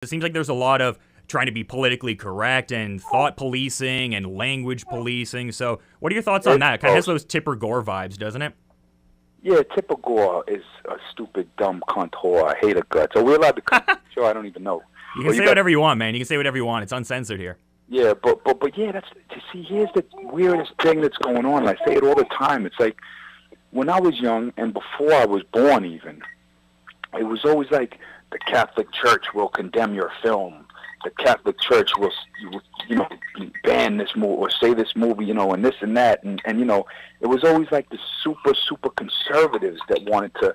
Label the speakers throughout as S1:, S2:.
S1: It seems like there's a lot of trying to be politically correct and thought policing and language policing. So what are your thoughts on that? It kind of has those Tipper Gore vibes, doesn't it?
S2: Yeah, Tipper Gore is a stupid, dumb cunt whore. I hate her guts. Are we allowed to cut? Sure, I don't even know.
S1: You can say whatever you want, man. You can say whatever you want. It's uncensored here.
S2: Yeah, but yeah, here's the weirdest thing that's going on. I say it all the time. It's like when I was young and before I was born even, it was always like the Catholic Church will condemn your film. The Catholic Church will, ban this movie or say this movie, and this and that. And it was always like the super conservatives that wanted to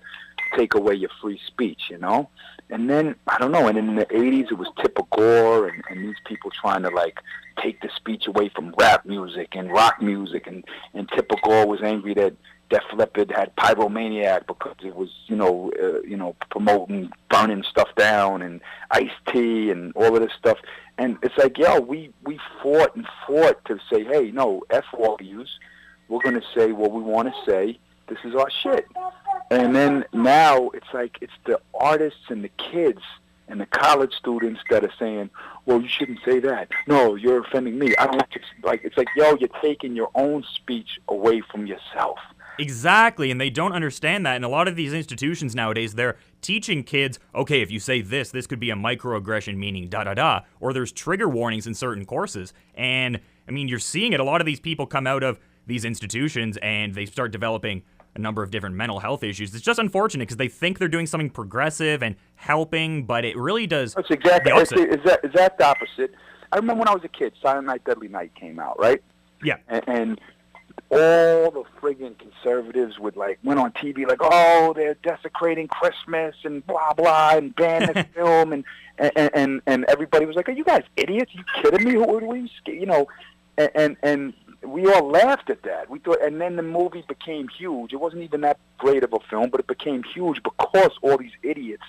S2: take away your free speech, And then, I don't know, and in the 80s it was Tipper Gore and these people trying to, take the speech away from rap music and rock music. And Tipper Gore was angry that Def Leppard had Pyromaniac because it was, promoting burning stuff down and Ice-T and all of this stuff. And it's like, we fought to say, hey, no, F all yous. We're going to say what we want to say. This is our shit. And then now it's like it's the artists and the kids and the college students that are saying, well, you shouldn't say that. No, you're offending me. I don't it's like, you're taking your own speech away from yourself.
S1: Exactly, and they don't understand that. And a lot of these institutions nowadays, they're teaching kids, okay, if you say this could be a microaggression, meaning da-da-da, or there's trigger warnings in certain courses. And, I mean, you're seeing it. A lot of these people come out of these institutions and they start developing a number of different mental health issues. It's just unfortunate because they think they're doing something progressive and helping, but it really does.
S2: That's exactly the opposite. Is that the opposite? I remember when I was a kid, Silent Night, Deadly Night came out, right?
S1: Yeah.
S2: And all the friggin' conservatives went on TV oh, they're desecrating Christmas and blah blah and ban this film and everybody was like, are you guys idiots? Are you kidding me? Who are we? And we all laughed at that. We thought, and then the movie became huge. It wasn't even that great of a film, but it became huge because all these idiots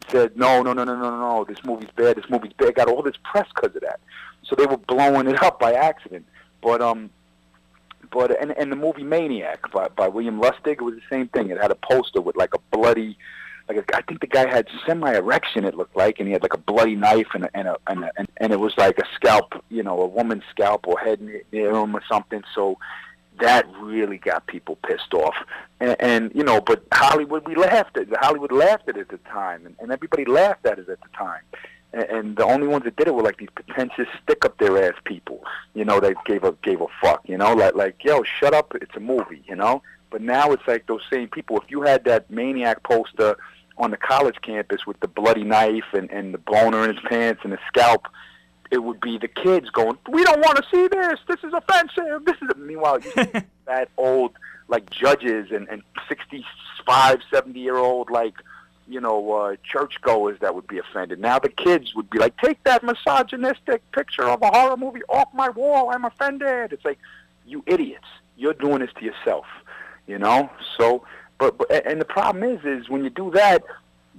S2: said, no, this movie's bad. This movie's bad. Got all this press because of that. So they were blowing it up by accident. But the movie Maniac by William Lustig, it was the same thing. It had a poster with a bloody, I think the guy had semi-erection, it looked like, and he had a bloody knife and it was like a scalp, a woman's scalp or head near him or something. So that really got people pissed off. And but Hollywood laughed at it at the time, and everybody laughed at it at the time. And the only ones that did it were these pretentious stick-up-their-ass people, that gave a fuck, yo, shut up, it's a movie, But now it's like those same people. If you had that Maniac poster on the college campus with the bloody knife and the boner in his pants and the scalp, it would be the kids going, we don't want to see this, this is offensive, Meanwhile, you see that old, judges and 65, 70-year-old, churchgoers that would be offended. Now the kids would be like, take that misogynistic picture of a horror movie off my wall, I'm offended. It's like, you idiots, you're doing this to yourself, So, but and the problem is when you do that,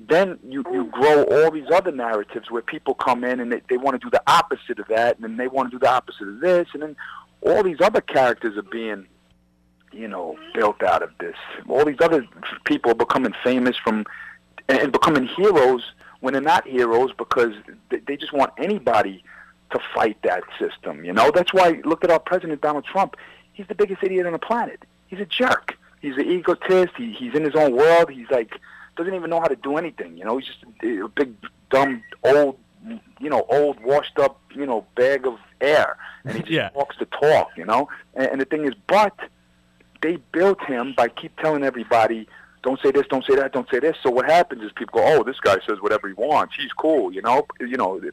S2: then you grow all these other narratives where people come in and they want to do the opposite of that, and then they want to do the opposite of this, and then all these other characters are being, built out of this. All these other people are becoming famous and becoming heroes when they're not heroes because they just want anybody to fight that system, That's why, look at our president, Donald Trump. He's the biggest idiot on the planet. He's a jerk. He's an egotist. He's in his own world. He's doesn't even know how to do anything, He's just a big, dumb, old, washed up, bag of air. And he just talks the talk, And the thing is, but they built him by keep telling everybody, don't say this, don't say that, don't say this. So what happens is people go, oh, this guy says whatever he wants. He's cool,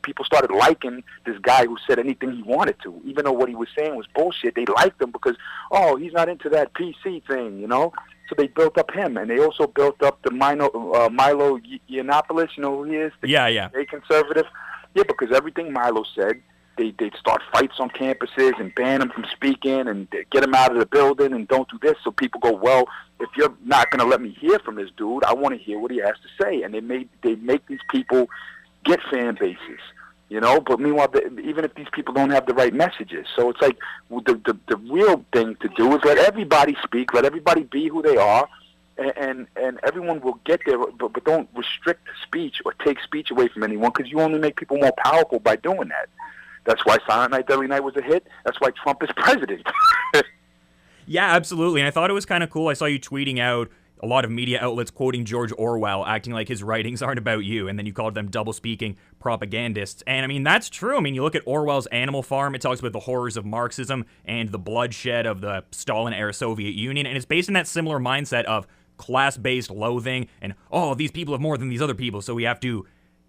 S2: People started liking this guy who said anything he wanted to. Even though what he was saying was bullshit, they liked him because, oh, he's not into that PC thing, So they built up him. And they also built up the Milo Yiannopoulos, who he is?
S1: Yeah.
S2: The conservative. Yeah, because everything Milo said, they'd start fights on campuses and ban him from speaking and get him out of the building and don't do this. So people go, well, if you're not going to let me hear from this dude, I want to hear what he has to say. And they make these people get fan bases, But meanwhile, even if these people don't have the right messages. So it's like the real thing to do is let everybody speak, let everybody be who they are, and everyone will get there, but don't restrict speech or take speech away from anyone, because you only make people more powerful by doing that. That's why Silent Night, Deadly Night was a hit. That's why Trump is president.
S1: Yeah, absolutely. And I thought it was kind of cool. I saw you tweeting out a lot of media outlets quoting George Orwell, acting like his writings aren't about you, and then you called them double-speaking propagandists. And I mean, that's true. I mean, you look at Orwell's Animal Farm, it talks about the horrors of Marxism and the bloodshed of the Stalin-era Soviet Union, and it's based in that similar mindset of class-based loathing and, oh, these people have more than these other people, so we have to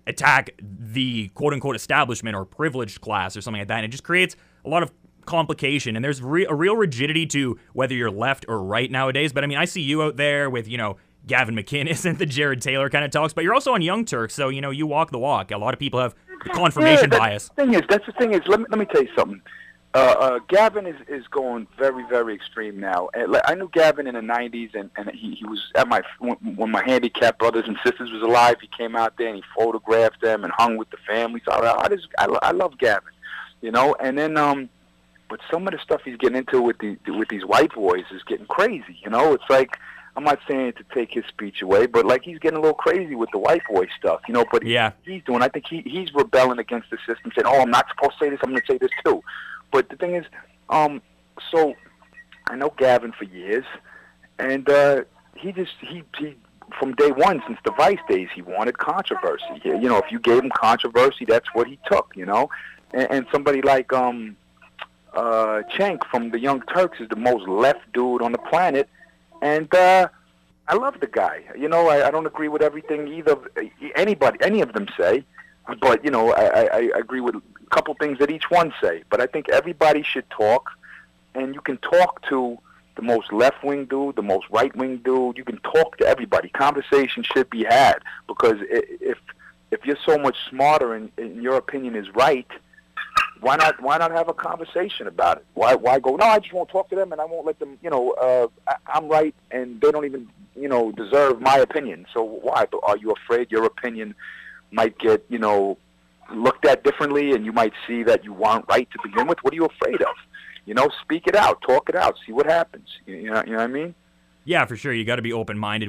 S1: attack the quote-unquote establishment or privileged class or something like that, and it just creates a lot of complication, and there's a real rigidity to whether you're left or right nowadays. But I mean, I see you out there with, Gavin McInnes and the Jared Taylor kind of talks, but you're also on Young Turks, so, you walk the walk. A lot of people have confirmation bias.
S2: That's the thing is, let me tell you something. Gavin is going very, very extreme now. I knew Gavin in the 90s, and he was at when my handicapped brothers and sisters was alive. He came out there and he photographed them and hung with the family. So I love Gavin, and then but some of the stuff he's getting into with these white boys is getting crazy. It's like, I'm not saying to take his speech away, but like he's getting a little crazy with the white boy stuff. But
S1: yeah,
S2: he's doing. I think he's rebelling against the system, saying, "Oh, I'm not supposed to say this. I'm going to say this too." But the thing is, so I know Gavin for years, and he from day one, since the Vice days, he wanted controversy. If you gave him controversy, that's what he took. And somebody like Cenk from the Young Turks is the most left dude on the planet, and I love the guy. I don't agree with everything any of them say, but I agree with a couple things that each one say. But I think everybody should talk, and you can talk to the most left-wing dude, the most right-wing dude. You can talk to everybody. Conversation should be had, because if you're so much smarter and your opinion is right, why not have a conversation about it? Why go, no, I just won't talk to them and I won't let them, I'm right and they don't even, deserve my opinion. So why? Are you afraid your opinion might get, looked at differently, and you might see that you weren't right to begin with? What are you afraid of? Speak it out, talk it out, see what happens. You know what I mean?
S1: Yeah, for sure. You got to be open-minded.